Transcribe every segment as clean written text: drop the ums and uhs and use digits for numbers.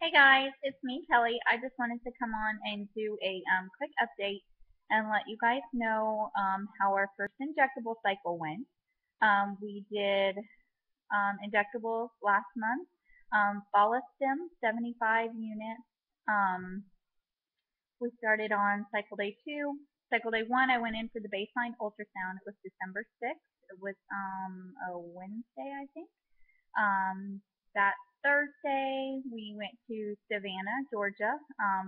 Hey guys, it's me, Kelly. I just wanted to come on and do a quick update and let you guys know how our first injectable cycle went. We did injectables last month. Follistim, 75 units. Um, we started on cycle day 2. Cycle day 1, I went in for the baseline ultrasound. It was December 6th. It was a Wednesday, I think. That Thursday, we went to Savannah, Georgia,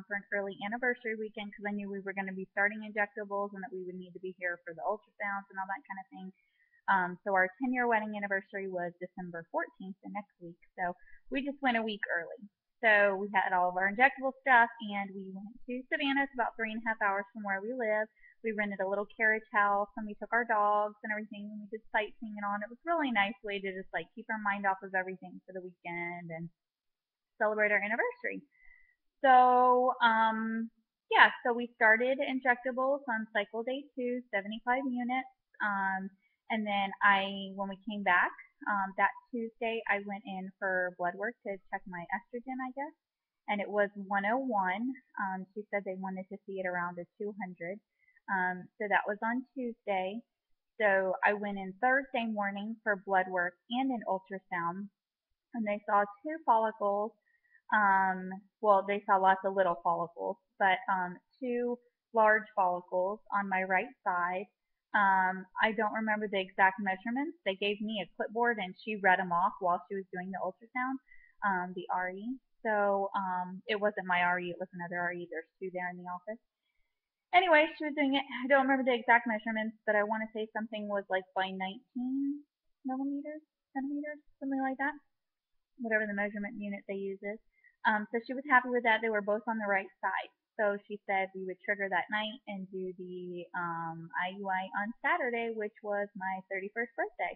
for an early anniversary weekend because I knew we were going to be starting injectables and that we would need to be here for the ultrasounds and all that kind of thing. So our 10-year wedding anniversary was December 14th, the next week. So we just went a week early. So we had all of our injectable stuff, and we went to Savannah. It's about 3.5 hours from where we live. We rented a little carriage house, and we took our dogs and everything, and we did sightseeing and all. And it was a really nice way to just like keep our mind off of everything for the weekend and celebrate our anniversary. So yeah, so we started injectables on cycle day 2, 75 units. And then when we came back, that Tuesday, I went in for blood work to check my estrogen, I guess, and it was 101. She said they wanted to see it around a 200. So that was on Tuesday. So I went in Thursday morning for blood work and an ultrasound, and they saw two follicles. Well, they saw lots of little follicles, but two large follicles on my right side. I don't remember the exact measurements. They gave me a clipboard and she read them off while she was doing the ultrasound, the RE. So it wasn't my RE, it was another RE. There's two there in the office. Anyway, she was doing it. I don't remember the exact measurements, but I want to say something was like by 19 millimeters, centimeters, something like that, whatever the measurement unit they use is. So she was happy with that. They were both on the right side. So she said we would trigger that night and do the IUI on Saturday, which was my 31st birthday.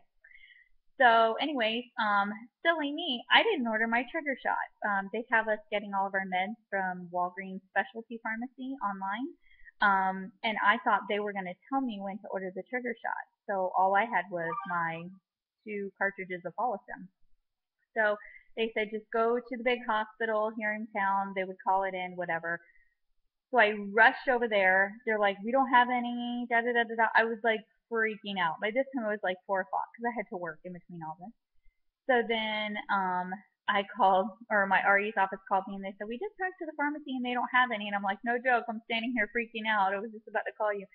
So, anyways, silly me, I didn't order my trigger shot. They have us getting all of our meds from Walgreens Specialty Pharmacy online. And I thought they were going to tell me when to order the trigger shot. So all I had was my 2 cartridges of Follistim. So they said just go to the big hospital here in town. They would call it in, whatever. So I rushed over there. They're like, we don't have any, da da da da da. I was like freaking out. By this time it was like 4 o'clock because I had to work in between all this. So then I called, or my RE's office called me and they said, we just talked to the pharmacy and they don't have any. And I'm like, no joke, I'm standing here freaking out. I was just about to call you.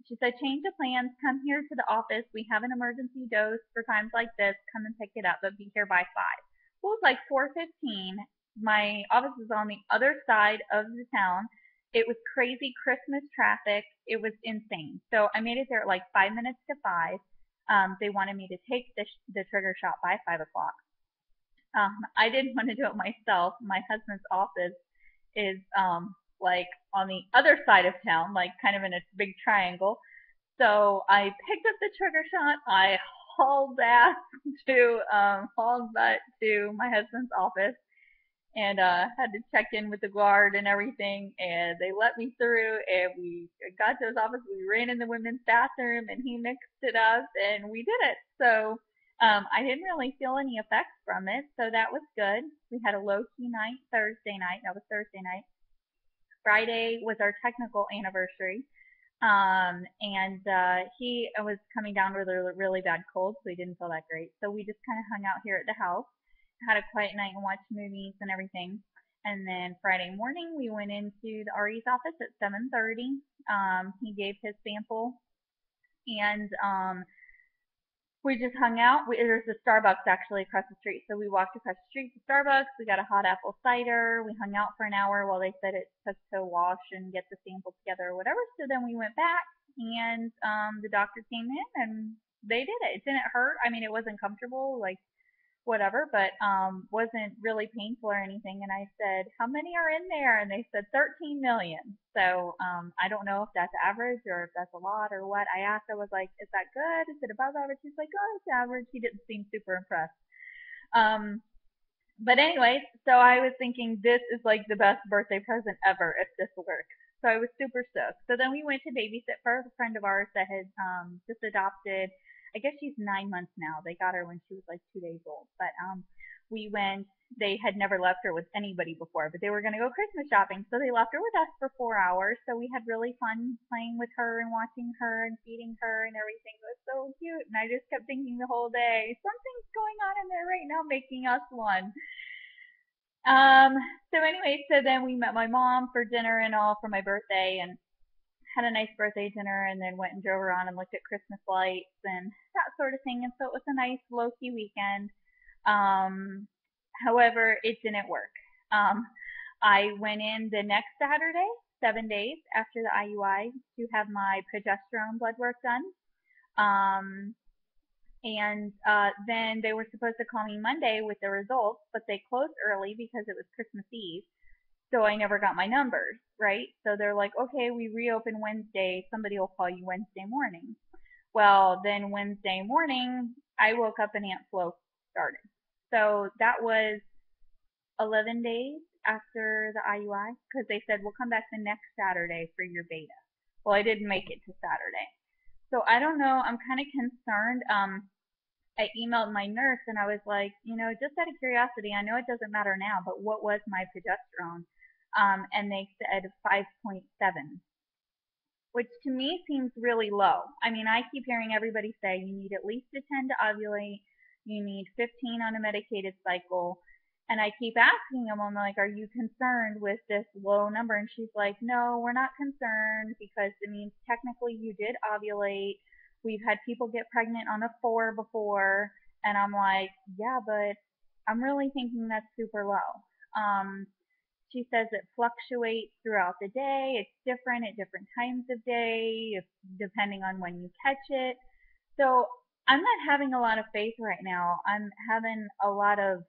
She said, change the plans, come here to the office. We have an emergency dose for times like this. Come and pick it up, but be here by 5. Well, it was like 4:15. My office is on the other side of the town. It was crazy Christmas traffic. It was insane. So I made it there at like 5 minutes to 5. They wanted me to take the trigger shot by 5 o'clock. I didn't want to do it myself. My husband's office is like on the other side of town, like kind of in a big triangle. So I picked up the trigger shot. I hauled butt to my husband's office and had to check in with the guard and everything. And they let me through, and we got to his office. We ran in the women's bathroom, and he mixed it up, and we did it. So I didn't really feel any effects from it, so that was good. We had a low key night Thursday night. That was Thursday night. Friday was our technical anniversary. And he was coming down with a really bad cold, so he didn't feel that great. So we just kind of hung out here at the house, had a quiet night and watched movies and everything. And then Friday morning, we went into the RE's office at 7:30. He gave his sample, and we just hung out. There's a Starbucks actually across the street, so we walked across the street to Starbucks. We got a hot apple cider. We hung out for an hour while they said it took to wash and get the sample together or whatever. So then we went back, and the doctor came in and they did it. It didn't hurt. I mean, it wasn't comfortable, like whatever, but wasn't really painful or anything. And I said, how many are in there? And they said 13 million. So I don't know if that's average or if that's a lot or what. I asked, I was like, is that good? Is it above average? He's like, oh, it's average. He didn't seem super impressed. But anyway, so I was thinking this is like the best birthday present ever if this works. So I was super stoked. So then we went to babysit for a friend of ours that had just adopted. I guess she's 9 months now. They got her when she was like 2 days old. But we went. They had never left her with anybody before, but they were going to go Christmas shopping, so they left her with us for 4 hours. So we had really fun playing with her and watching her and feeding her and everything. It was so cute, and I just kept thinking the whole day, something's going on in there right now making us one. Um, so anyway, so then we met my mom for dinner and all for my birthday, and had a nice birthday dinner, and then went and drove around and looked at Christmas lights and that sort of thing. And so it was a nice low key weekend. Um, However, it didn't work. Um, I went in the next Saturday, 7 days after the IUI, to have my progesterone blood work done. Um, and then they were supposed to call me Monday with the results, but they closed early because it was Christmas Eve. So I never got my numbers, right? So they're like, okay, we reopen Wednesday. Somebody will call you Wednesday morning. Well, then Wednesday morning, I woke up and Aunt Flo started. So that was 11 days after the IUI because they said, we'll come back the next Saturday for your beta. Well, I didn't make it to Saturday. So I don't know. I'm kind of concerned. I emailed my nurse and I was like, just out of curiosity, I know it doesn't matter now, but what was my progesterone? And they said 5.7, which to me seems really low. I mean, I keep hearing everybody say you need at least a 10 to ovulate, you need 15 on a medicated cycle. And I keep asking them, I'm like, are you concerned with this low number? And she's like, no, we're not concerned because it means technically you did ovulate. We've had people get pregnant on a 4 before. And I'm like, yeah, but I'm really thinking that's super low. She says it fluctuates throughout the day. It's different at different times of day, depending on when you catch it. So I'm not having a lot of faith right now. I'm having a lot of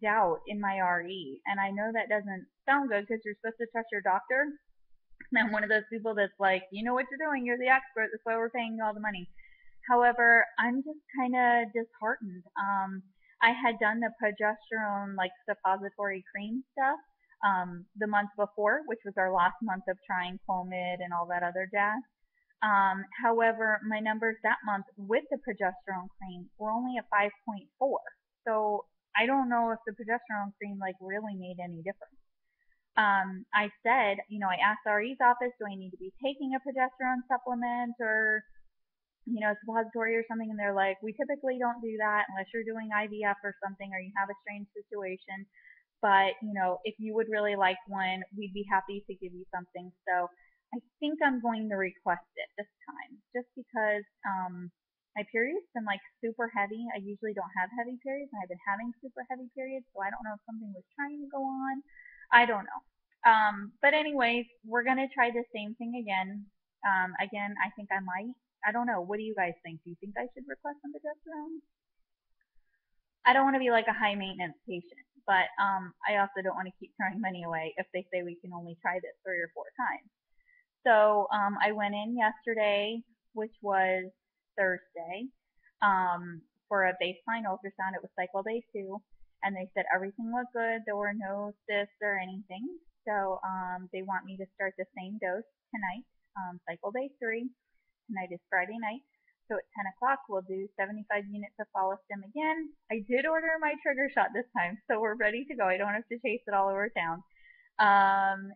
doubt in my RE. And I know that doesn't sound good because you're supposed to trust your doctor. And I'm one of those people that's like, you know what you're doing. You're the expert. That's why we're paying you all the money. However, I'm just kind of disheartened. I had done the progesterone, like suppository cream stuff, the month before, which was our last month of trying Clomid and all that other jazz. However, my numbers that month with the progesterone cream were only at 5.4. So I don't know if the progesterone cream like really made any difference. I said, I asked RE's office, do I need to be taking a progesterone supplement or suppository or something, and they're like, we typically don't do that unless you're doing IVF or something or you have a strange situation. But, if you would really like one, we'd be happy to give you something. So I think I'm going to request it this time just because my period's been like super heavy. I usually don't have heavy periods, and I've been having super heavy periods, so I don't know if something was trying to go on. I don't know. But anyways, we're going to try the same thing again. Again, I think I might. I don't know. What do you guys think? Do you think I should request some progesterone? I don't want to be like a high maintenance patient, but I also don't want to keep throwing money away if they say we can only try this 3 or 4 times. So I went in yesterday, which was Thursday, for a baseline ultrasound. It was cycle day 2, and they said everything looked good. There were no cysts or anything. So they want me to start the same dose tonight, cycle day 3. Tonight is Friday night. So at 10 o'clock, we'll do 75 units of Follistim again. I did order my trigger shot this time, so we're ready to go. I don't have to chase it all over town.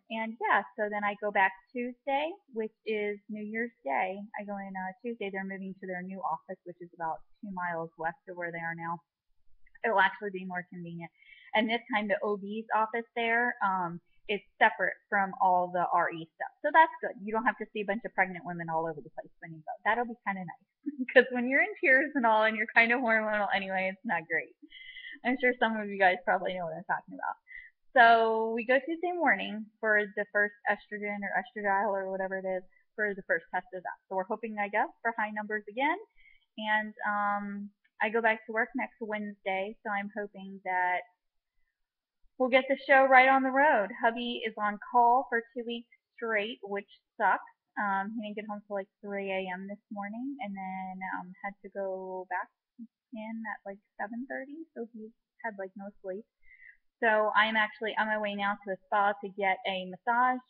And yeah, so then I go back Tuesday, which is New Year's Day. I go in Tuesday. They're moving to their new office, which is about 2 miles west of where they are now. It'll actually be more convenient. And this time, the OB's office there is separate from all the RE stuff. So that's good. You don't have to see a bunch of pregnant women all over the place when you go. That'll be kind of nice. Because when you're in tears and all and you're kind of hormonal anyway, it's not great. I'm sure some of you guys probably know what I'm talking about. So we go Tuesday morning for the first estrogen or estradiol or whatever it is for the first test of that. So we're hoping, I guess, for high numbers again. And I go back to work next Wednesday, so I'm hoping that we'll get the show right on the road. Hubby is on call for 2 weeks straight, which sucks. He didn't get home till like 3 a.m. this morning, and then had to go back in at like 7:30, so he had like no sleep. So I'm actually on my way now to a spa to get a massage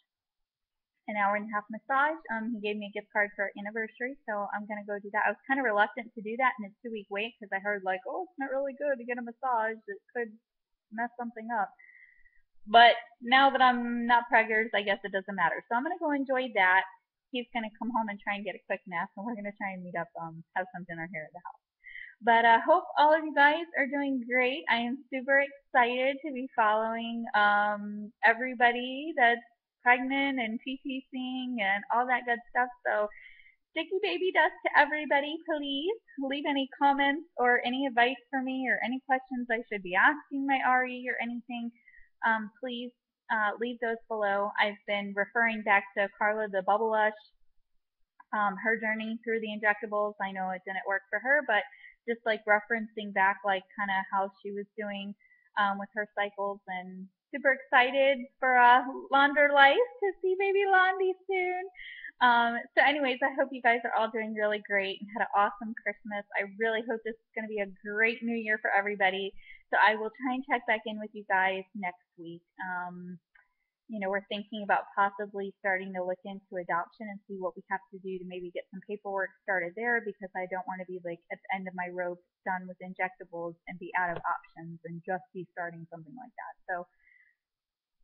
an hour and a half massage. He gave me a gift card for our anniversary, so I'm gonna go do that. I was kind of reluctant to do that in a 2-week wait because I heard like, oh, it's not really good to get a massage. It could mess something up. But now that I'm not preggers, I guess it doesn't matter. So I'm gonna go enjoy that. He's gonna come home and try and get a quick nap, and we're gonna try and meet up, have some dinner here at the house. But I hope all of you guys are doing great. I am super excited to be following everybody that's pregnant and PPCing and all that good stuff. So sticky baby dust to everybody, please. Leave any comments or any advice for me or any questions I should be asking my RE or anything. Please leave those below. I've been referring back to Carla the Bubble Lush, her journey through the injectables. I know it didn't work for her, but just like referencing back like kind of how she was doing with her cycles, and super excited for Launder Life to see baby Londi soon. So anyways, I hope you guys are all doing really great and had an awesome Christmas. I really hope this is going to be a great new year for everybody. So I will try and check back in with you guys next week. We're thinking about possibly starting to look into adoption and see what we have to do to maybe get some paperwork started there, because I don't want to be like at the end of my rope done with injectables and be out of options and just be starting something like that. So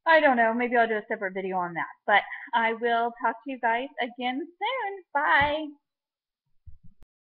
I don't know, maybe I'll do a separate video on that, but I will talk to you guys again soon. Bye.